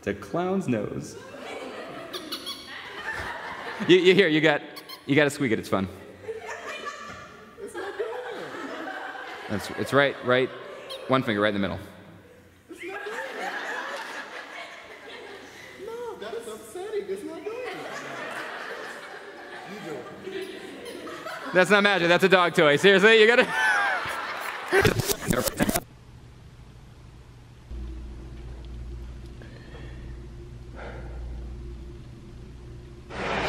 It's a clown's nose. You gotta squeak it, it's fun. It's not good. It's right, one finger right in the middle. It's not good. No, that is upsetting. It's not good. You do it. That's not magic, that's a dog toy. Seriously, you gotta...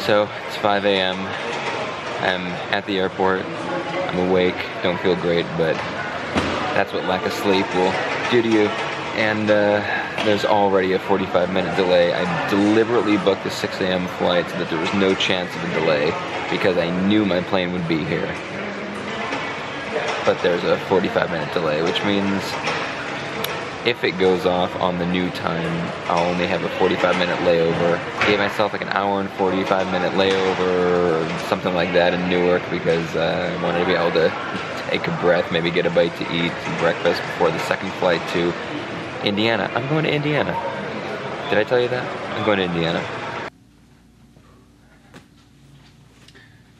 So, it's 5 a.m. I'm at the airport. I'm awake, don't feel great, but that's what lack of sleep will do to you. And there's already a 45-minute delay. I deliberately booked a 6 a.m. flight so that there was no chance of a delay because I knew my plane would be here. But there's a 45-minute delay, which means if it goes off on the new time, I'll only have a 45-minute layover. Gave myself like an hour and 45-minute layover or something like that in Newark because I wanted to be able to take a breath, maybe get a bite to eat, some breakfast before the second flight to Indiana. I'm going to Indiana. Did I tell you that? I'm going to Indiana.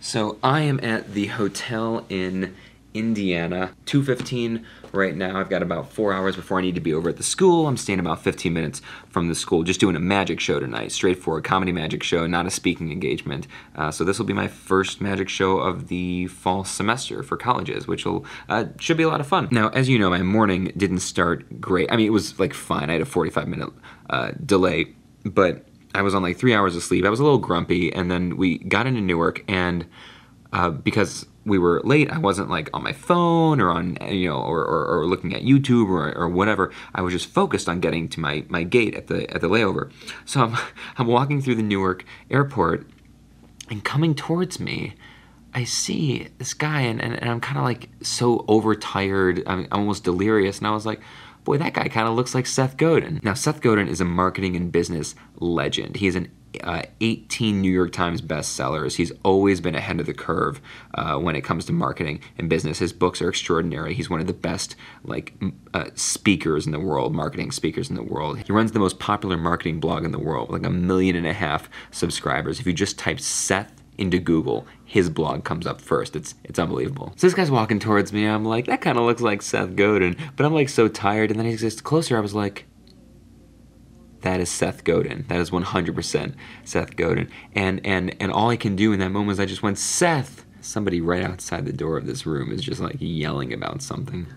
So I am at the hotel in Indiana, 2:15 right now. I've got about 4 hours before I need to be over at the school. I'm staying about 15 minutes from the school, just doing a magic show tonight, straightforward comedy magic show, not a speaking engagement. So this will be my first magic show of the fall semester for colleges, which will should be a lot of fun. Now, as you know, my morning didn't start great. I mean, it was like fine. I had a 45-minute delay, but I was on like 3 hours of sleep. I was a little grumpy, and then we got into Newark, and because we were late, I wasn't like on my phone or on, you know, or looking at YouTube or whatever. I was just focused on getting to my gate at the layover. So I'm walking through the Newark airport, and coming towards me, I see this guy, and I'm kind of like so overtired, I'm almost delirious, and I was like, boy, that guy kind of looks like Seth Godin. Now, Seth Godin is a marketing and business legend. He is an 18 New York Times bestsellers. He's always been ahead of the curve when it comes to marketing and business. His books are extraordinary. He's one of the best speakers in the world, marketing speakers in the world. He runs the most popular marketing blog in the world, like 1.5 million subscribers. If you just type Seth into Google, his blog comes up first. It's unbelievable. So this guy's walking towards me, and I'm like, that kind of looks like Seth Godin, but I'm like so tired, and then he gets closer, I was like, that is Seth Godin. That is 100% Seth Godin. And all I can do in that moment is I just went, Seth! Somebody right outside the door of this room is just like yelling about something.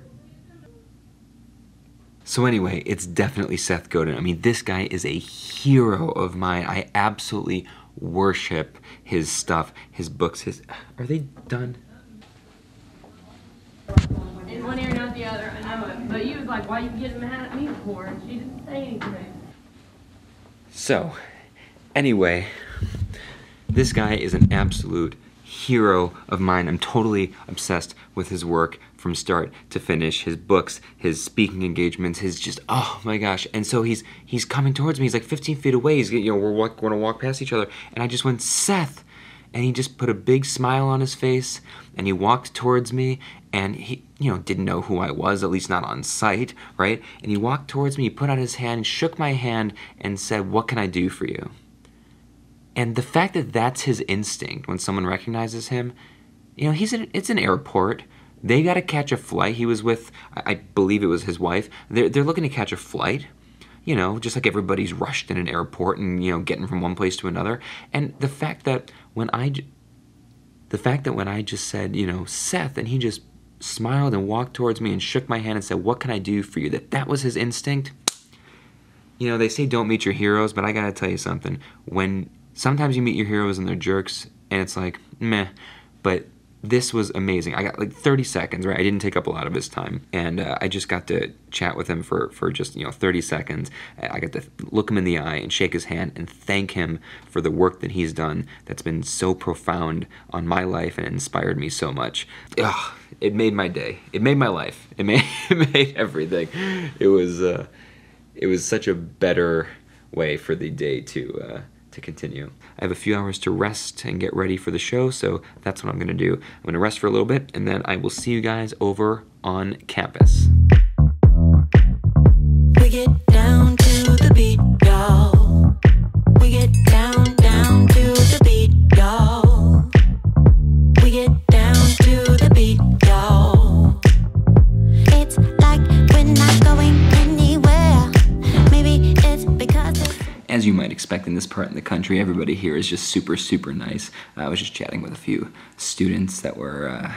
So anyway, it's definitely Seth Godin. I mean, this guy is a hero of mine. I absolutely worship his stuff, his books, Are they done? In one ear, not the other, I know it. But you was like, why you getting mad at me for? And she didn't say anything. So, anyway, this guy is an absolute hero of mine. I'm totally obsessed with his work from start to finish. His books, his speaking engagements, his just, oh my gosh. And so he's coming towards me. He's like 15 feet away. He's, you know, we're going to walk past each other. And I just went, Seth. And he just put a big smile on his face, and he walked towards me, and he, you know, didn't know who I was, at least not on sight, right? And he walked towards me, he put out his hand, shook my hand, and said, what can I do for you? And the fact that that's his instinct when someone recognizes him, you know, it's an airport. They got to catch a flight. He was with, I believe it was his wife. They're looking to catch a flight. You know, just like everybody's rushed in an airport and, you know, getting from one place to another. And the fact that when I just said, you know, Seth, and he just smiled and walked towards me and shook my hand and said, what can I do for you? That was his instinct. You know, they say don't meet your heroes, but I gotta tell you something. When sometimes you meet your heroes and they're jerks, and it's like, meh, but this was amazing. I got like 30 seconds, right? I didn't take up a lot of his time. And I just got to chat with him for just, you know, 30 seconds. I got to look him in the eye and shake his hand and thank him for the work that he's done that's been so profound on my life and inspired me so much. Ugh, it made my day. It made my life. It made everything. It was such a better way for the day to continue. I have a few hours to rest and get ready for the show, so that's what I'm gonna do. I'm gonna rest for a little bit, and then I will see you guys over on campus. We get down to the beat, y'all. as you might expect in this part in the country, everybody here is just super, super nice. I was just chatting with a few students that were,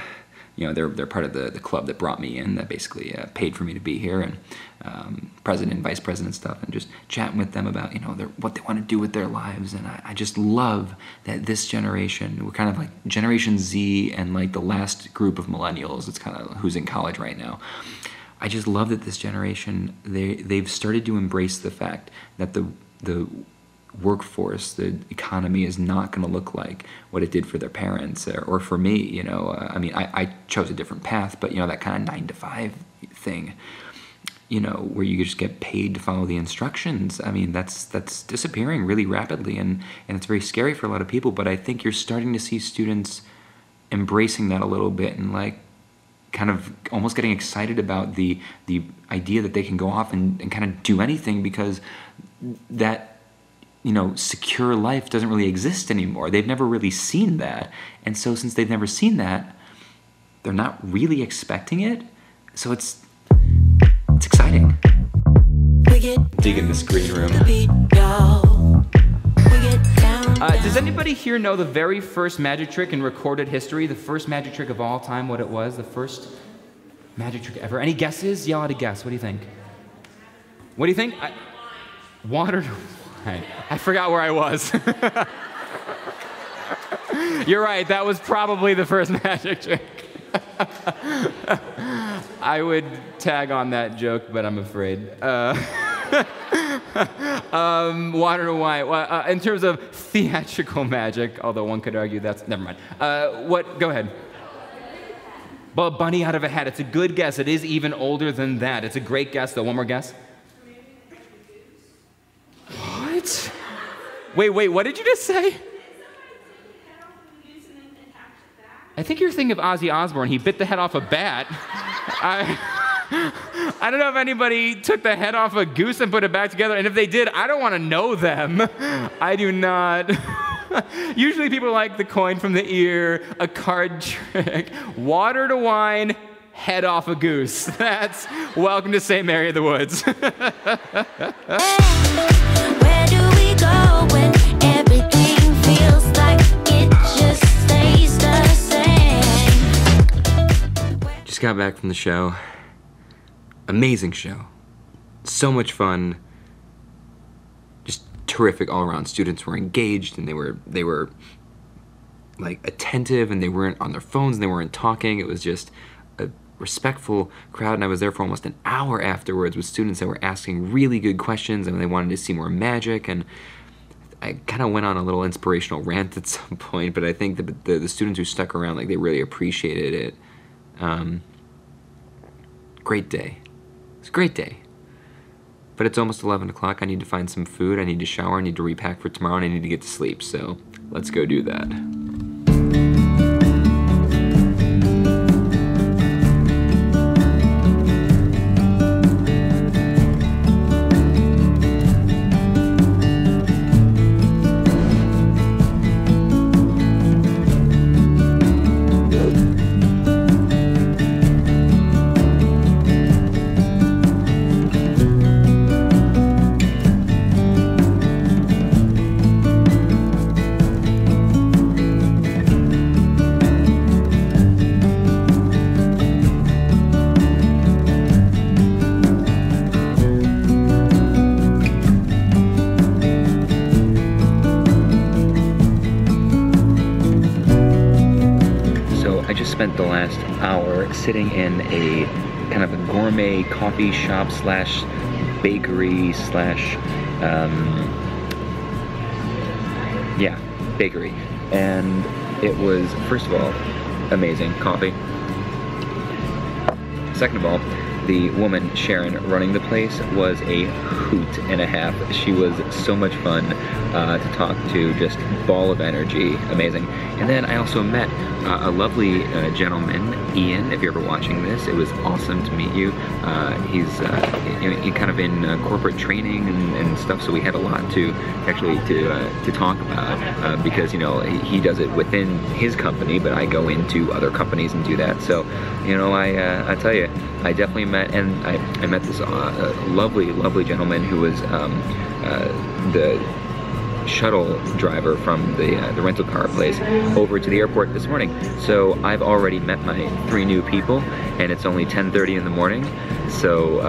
you know, they're part of the club that brought me in, that basically paid for me to be here, and president, vice president stuff, and just chatting with them about, you know, what they want to do with their lives. And I just love that this generation, we're kind of like Generation Z and like the last group of millennials. It's kind of who's in college right now. I just love that this generation, they've started to embrace the fact that the workforce, the economy is not going to look like what it did for their parents or for me. You know, I mean, I chose a different path, but you know, that kind of 9-to-5 thing, you know, where you just get paid to follow the instructions. I mean, that's disappearing really rapidly, and it's very scary for a lot of people. But I think you're starting to see students embracing that a little bit, and like kind of almost getting excited about the idea that they can go off and kind of do anything, because that, you know, secure life doesn't really exist anymore. They've never really seen that. And so since they've never seen that, they're not really expecting it. So it's exciting. Digging this green room. Does anybody here know the very first magic trick in recorded history? The first magic trick of all time, what it was? The first magic trick ever? Any guesses? Yell out a guess. What do you think? What do you think? Water to wine. I forgot where I was. You're right, that was probably the first magic trick. I would tag on that joke, but I'm afraid. Water to wine. Well, in terms of theatrical magic, although one could argue that's, never mind. Go ahead. Well, bunny out of a hat. It's a good guess. It is even older than that. It's a great guess, though. One more guess. What? Wait, what did you just say? I think you're thinking of Ozzy Osbourne. He bit the head off a bat. I don't know if anybody took the head off a goose and put it back together, and if they did, I don't want to know them. I do not. Usually people like the coin from the ear, a card trick, water to wine, head off a goose. That's welcome to St. Mary of the Woods. Where do we go when everything feels like it just stays the same? Just got back from the show. Amazing show. So much fun. Just terrific all around. Students were engaged, and they were like attentive, and they weren't on their phones, and they weren't talking. It was just a respectful crowd, and I was there for almost an hour afterwards with students that were asking really good questions, and they wanted to see more magic. And I kind of went on a little inspirational rant at some point, but I think the students who stuck around, like, they really appreciated it. Great day. It's a great day. But it's almost 11 o'clock. I need to find some food. I need to shower. I need to repack for tomorrow, and I need to get to sleep. So let's go do that. Spent the last hour sitting in a kind of a gourmet coffee shop slash bakery slash bakery, and it was, first of all, amazing coffee. Second of all, the woman, Sharon, running the place was a hoot and a half. She was so much fun to talk to, just ball of energy, amazing. And then I also met a lovely gentleman, Ian, if you're ever watching this. It was awesome to meet you. He's kind of in corporate training and stuff, so we had a lot to talk about because, you know, he does it within his company, but I go into other companies and do that. So, you know, I tell you, I definitely met, and I met this lovely, lovely gentleman who was the shuttle driver from the rental car place over to the airport this morning. So I've already met my 3 new people, and it's only 10:30 in the morning. So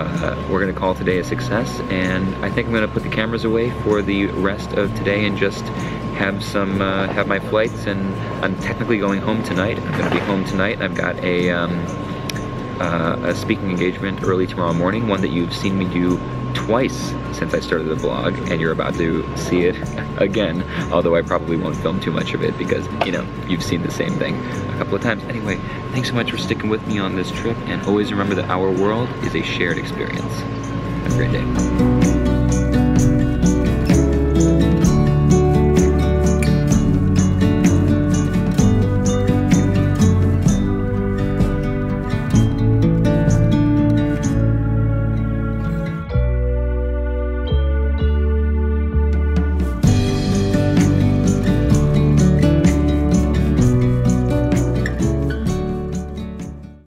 we're gonna call today a success, and I think I'm gonna put the cameras away for the rest of today and just have some have my flights. And I'm technically going home tonight. I'm gonna be home tonight. I've got a speaking engagement early tomorrow morning, one that you've seen me do twice since I started the vlog, and you're about to see it again, although I probably won't film too much of it because, you know, you've seen the same thing a couple of times. Anyway, thanks so much for sticking with me on this trip, and always remember that our world is a shared experience. Have a great day.